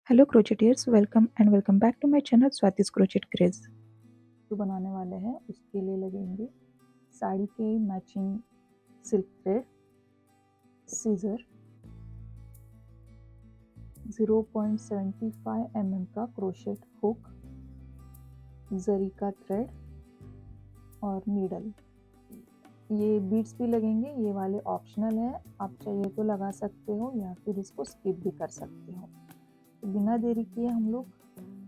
Hello crocheters, welcome back to my channel Swati's crochet craze. जो बनाने वाले हैं उसके लिए लगेंगे साड़ी के matching silk thread, scissor, 0.75 mm का क्रोशेट हुक, जरी का थ्रेड और नीडल। ये बीड्स भी लगेंगे, ये वाले ऑप्शनल है, आप चाहिए तो लगा सकते हो या फिर इसको स्किप भी कर सकते हो। तो बिना देरी किए हम लोग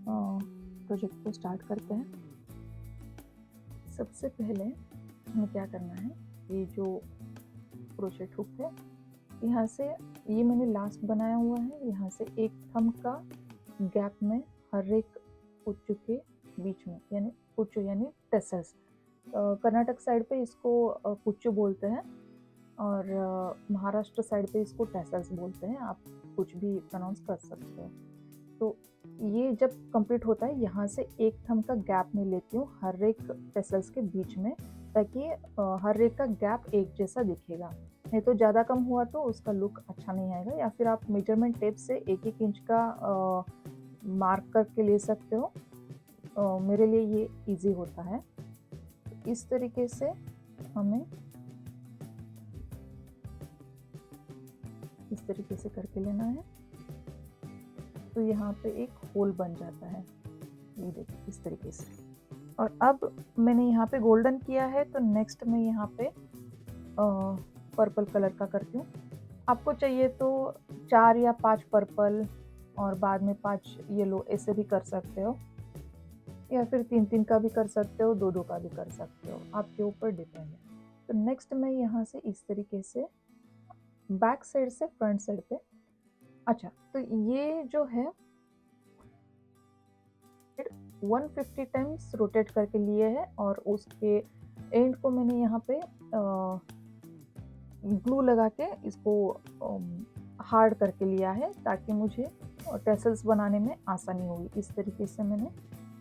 प्रोजेक्ट को स्टार्ट करते हैं। सबसे पहले हमें क्या करना है, ये जो क्रोशेट हुक है, यहाँ से ये मैंने लास्ट बनाया हुआ है, यहाँ से एक थंब का गैप में हर एक पुच्चू के बीच में, यानी पुच्चू यानी टेसल्स, कर्नाटक साइड पे इसको पुच्चू बोलते हैं और महाराष्ट्र साइड पे इसको टेसल्स बोलते हैं। आप कुछ भी प्रोनाउंस कर सकते हो। तो ये जब कंप्लीट होता है, यहाँ से एक थंब का गैप मैं लेती हूँ हर एक टेसल्स के बीच में, ताकि हर एक का गैप एक जैसा दिखेगा। नहीं तो ज़्यादा कम हुआ तो उसका लुक अच्छा नहीं आएगा। या फिर आप मेजरमेंट टेप से 1-1 इंच का मार्क करके ले सकते हो। मेरे लिए ये इजी होता है। इस तरीके से हमें इस तरीके से करके लेना है। तो यहाँ पे एक होल बन जाता है, ये देखिए इस तरीके से। और अब मैंने यहाँ पे गोल्डन किया है, तो नेक्स्ट मैं यहाँ पे पर्पल कलर का करती हूँ। आपको चाहिए तो 4 या 5 पर्पल और बाद में 5 येलो ऐसे भी कर सकते हो, या फिर 3-3 का भी कर सकते हो, 2-2 का भी कर सकते हो, आपके ऊपर डिपेंड है। तो नेक्स्ट मैं यहाँ से इस तरीके से बैक साइड से फ्रंट साइड पे, अच्छा तो ये जो है 150 टाइम्स रोटेट करके लिए है और उसके एंड को मैंने यहाँ पे ग्लू लगा के इसको हार्ड करके लिया है, ताकि मुझे टेसल्स बनाने में आसानी होगी। इस तरीके से मैंने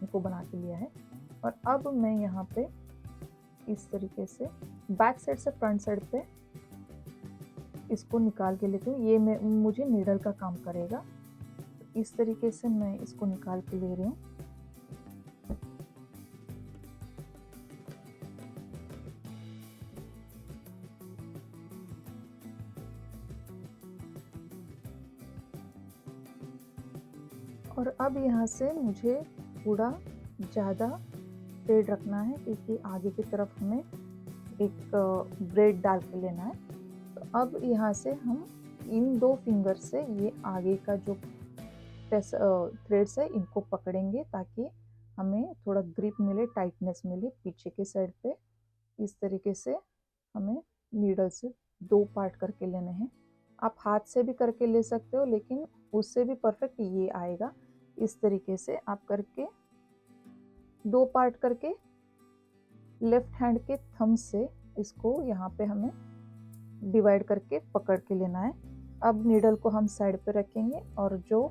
इनको बना के लिया है। और अब मैं यहाँ पे इस तरीके से बैक साइड से फ्रंट साइड पे इसको निकाल के लेती हूँ। ये मुझे नीडल का काम करेगा। तो इस तरीके से मैं इसको निकाल के ले रही हूँ। और अब यहाँ से मुझे थोड़ा ज़्यादा थ्रेड रखना है, क्योंकि आगे की तरफ हमें एक ब्रेड डाल के लेना है। तो अब यहाँ से हम इन 2 फिंगर से ये आगे का जो थ्रेड्स है इनको पकड़ेंगे, ताकि हमें थोड़ा ग्रिप मिले, टाइटनेस मिले पीछे के साइड पे। इस तरीके से हमें नीडल से 2 पार्ट करके लेने हैं। आप हाथ से भी करके ले सकते हो, लेकिन उससे भी परफेक्ट ये आएगा। इस तरीके से आप करके 2 पार्ट करके लेफ्ट हैंड के थंब से इसको यहाँ पे हमें डिवाइड करके पकड़ के लेना है। अब नीडल को हम साइड पे रखेंगे और जो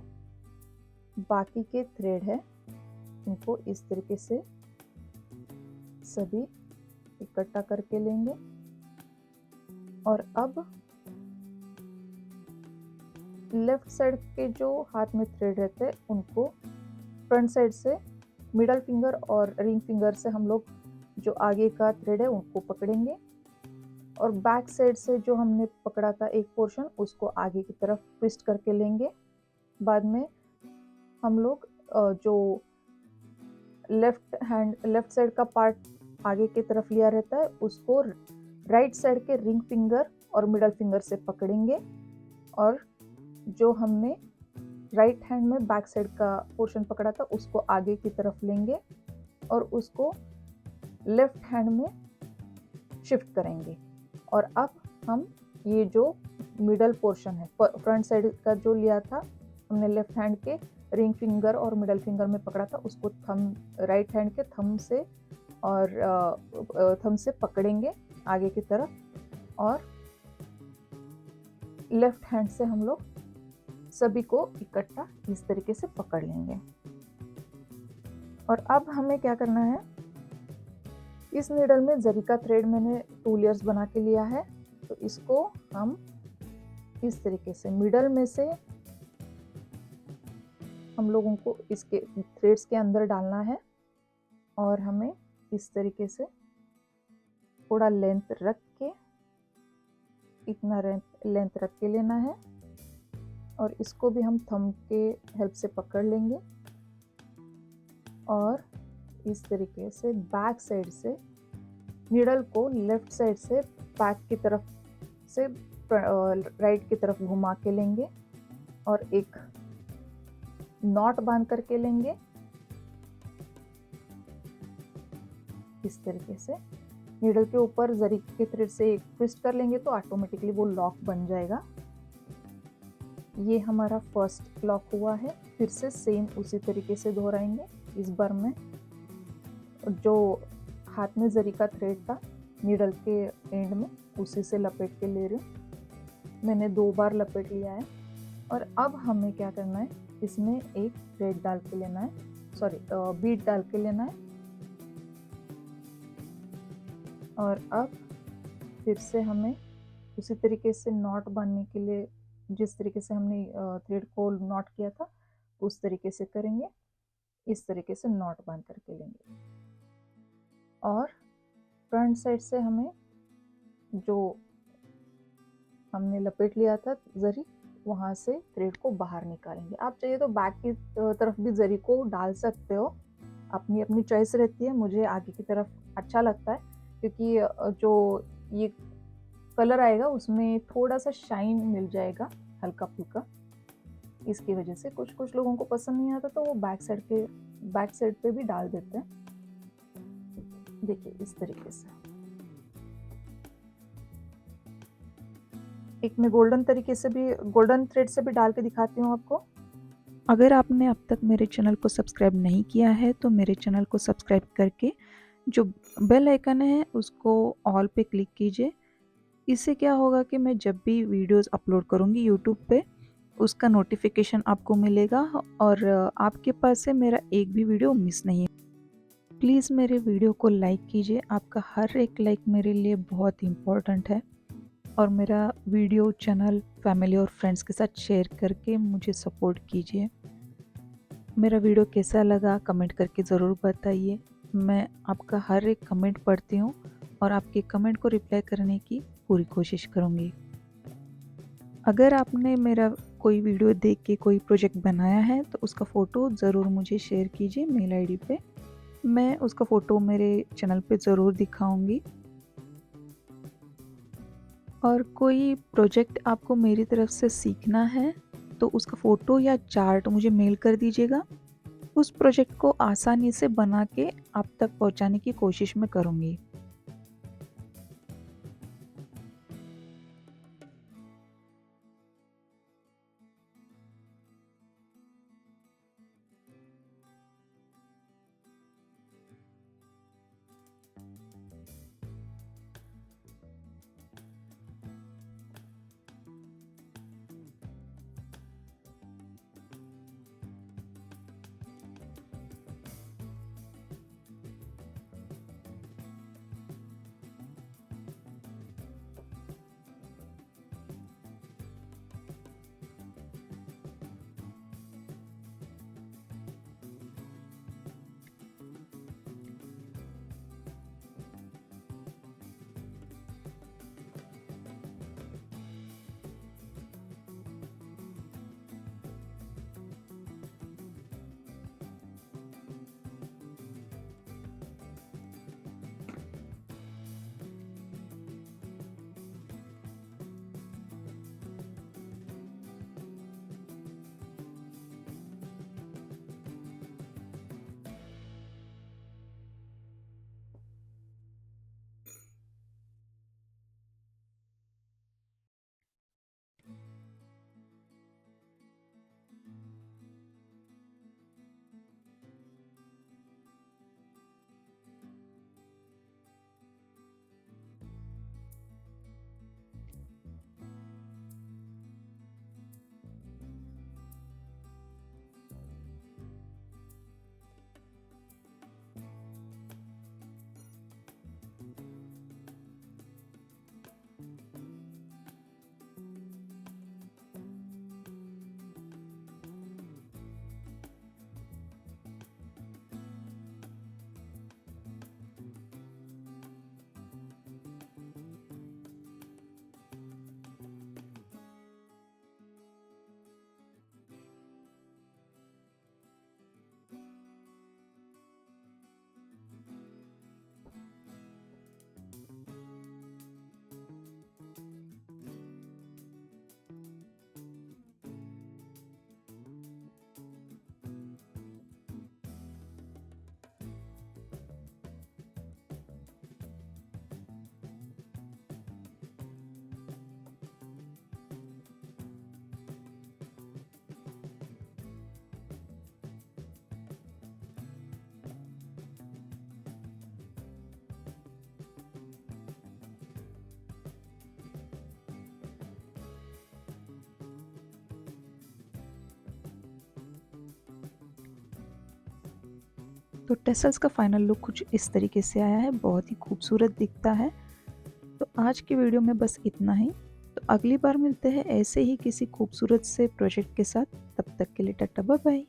बाकी के थ्रेड है इनको इस तरीके से सभी इकट्ठा करके लेंगे। और अब लेफ्ट साइड के जो हाथ में थ्रेड रहते हैं उनको फ्रंट साइड से मिडल फिंगर और रिंग फिंगर से हम लोग जो आगे का थ्रेड है उनको पकड़ेंगे, और बैक साइड से जो हमने पकड़ा था एक पोर्शन उसको आगे की तरफ ट्विस्ट करके लेंगे। बाद में हम लोग जो लेफ्ट साइड का पार्ट आगे की तरफ लिया रहता है उसको राइट साइड के रिंग फिंगर और मिडल फिंगर से पकड़ेंगे, और जो हमने राइट हैंड में बैक साइड का पोर्शन पकड़ा था उसको आगे की तरफ लेंगे और उसको लेफ्ट हैंड में शिफ्ट करेंगे। और अब हम ये जो मिडल पोर्शन है फ्रंट साइड का जो लिया था हमने, लेफ्ट हैंड के रिंग फिंगर और मिडल फिंगर में पकड़ा था, उसको राइट हैंड के थंब से और थंब से पकड़ेंगे आगे की तरफ, और लेफ्ट हैंड से हम लोग सभी को इकट्ठा इस तरीके से पकड़ लेंगे। और अब हमें क्या करना है, इस नीडल में जरी का थ्रेड मैंने 2 लेयर्स बना के लिया है। तो इसको हम इस तरीके से मिडल में से हम लोगों को इसके थ्रेड्स के अंदर डालना है और हमें इस तरीके से थोड़ा लेंथ रख के, इतना लेंथ रख के लेना है और इसको भी हम थंब के हेल्प से पकड़ लेंगे और इस तरीके से बैक साइड से नीडल को लेफ्ट साइड से बैक की तरफ से राइट की तरफ घुमा के लेंगे और एक नॉट बांध करके लेंगे इस तरीके से। नीडल के ऊपर जरी के थ्रेड से एक ट्विस्ट कर लेंगे तो ऑटोमेटिकली वो लॉक बन जाएगा। ये हमारा फर्स्ट लॉक हुआ है। फिर से सेम उसी तरीके से दोहराएंगे। इस बार में जो हाथ में जरी का थ्रेड था नीडल के एंड में, उसी से लपेट के ले रही हूँ। मैंने 2 बार लपेट लिया है और अब हमें क्या करना है, इसमें एक थ्रेड डाल के लेना है, सॉरी बीड डाल के लेना है। और अब फिर से हमें उसी तरीके से नॉट बांधने के लिए, जिस तरीके से हमने थ्रेड को नॉट किया था उस तरीके से करेंगे। इस तरीके से नॉट बांध करके लेंगे और फ्रंट साइड से हमें जो हमने लपेट लिया था जरी, वहाँ से थ्रेड को बाहर निकालेंगे। आप चाहिए तो बैक की तरफ भी जरी को डाल सकते हो, अपनी अपनी चॉइस रहती है। मुझे आगे की तरफ अच्छा लगता है क्योंकि जो ये कलर आएगा उसमें थोड़ा सा शाइन मिल जाएगा हल्का फुल्का। इसकी वजह से कुछ लोगों को पसंद नहीं आता तो वो बैक साइड पे भी डाल देते हैं। देखिए इस तरीके से। एक मैं गोल्डन थ्रेड से भी डाल के दिखाती हूँ आपको। अगर आपने अब तक मेरे चैनल को सब्सक्राइब नहीं किया है तो मेरे चैनल को सब्सक्राइब करके जो बेल आइकन है उसको ऑल पे क्लिक कीजिए। इससे क्या होगा कि मैं जब भी वीडियोस अपलोड करूँगी यूट्यूब पे, उसका नोटिफिकेशन आपको मिलेगा और आपके पास से मेरा एक भी वीडियो मिस नहीं। प्लीज़ मेरे वीडियो को लाइक कीजिए। आपका हर एक लाइक मेरे लिए बहुत इम्पोर्टेंट है और मेरा वीडियो चैनल फैमिली और फ्रेंड्स के साथ शेयर करके मुझे सपोर्ट कीजिए। मेरा वीडियो कैसा लगा कमेंट करके ज़रूर बताइए। मैं आपका हर एक कमेंट पढ़ती हूँ और आपके कमेंट को रिप्लाई करने की पूरी कोशिश करूँगी। अगर आपने मेरा कोई वीडियो देख के कोई प्रोजेक्ट बनाया है तो उसका फ़ोटो ज़रूर मुझे शेयर कीजिए मेल आईडी पे। मैं उसका फ़ोटो मेरे चैनल पे ज़रूर दिखाऊंगी। और कोई प्रोजेक्ट आपको मेरी तरफ से सीखना है तो उसका फ़ोटो या चार्ट मुझे मेल कर दीजिएगा। उस प्रोजेक्ट को आसानी से बना के आप तक पहुंचाने की कोशिश मैं करूंगी। तो टेसल्स का फाइनल लुक कुछ इस तरीके से आया है, बहुत ही खूबसूरत दिखता है। तो आज की वीडियो में बस इतना ही। तो अगली बार मिलते हैं ऐसे ही किसी खूबसूरत से प्रोजेक्ट के साथ। तब तक के लिए टाटा बाय बाय।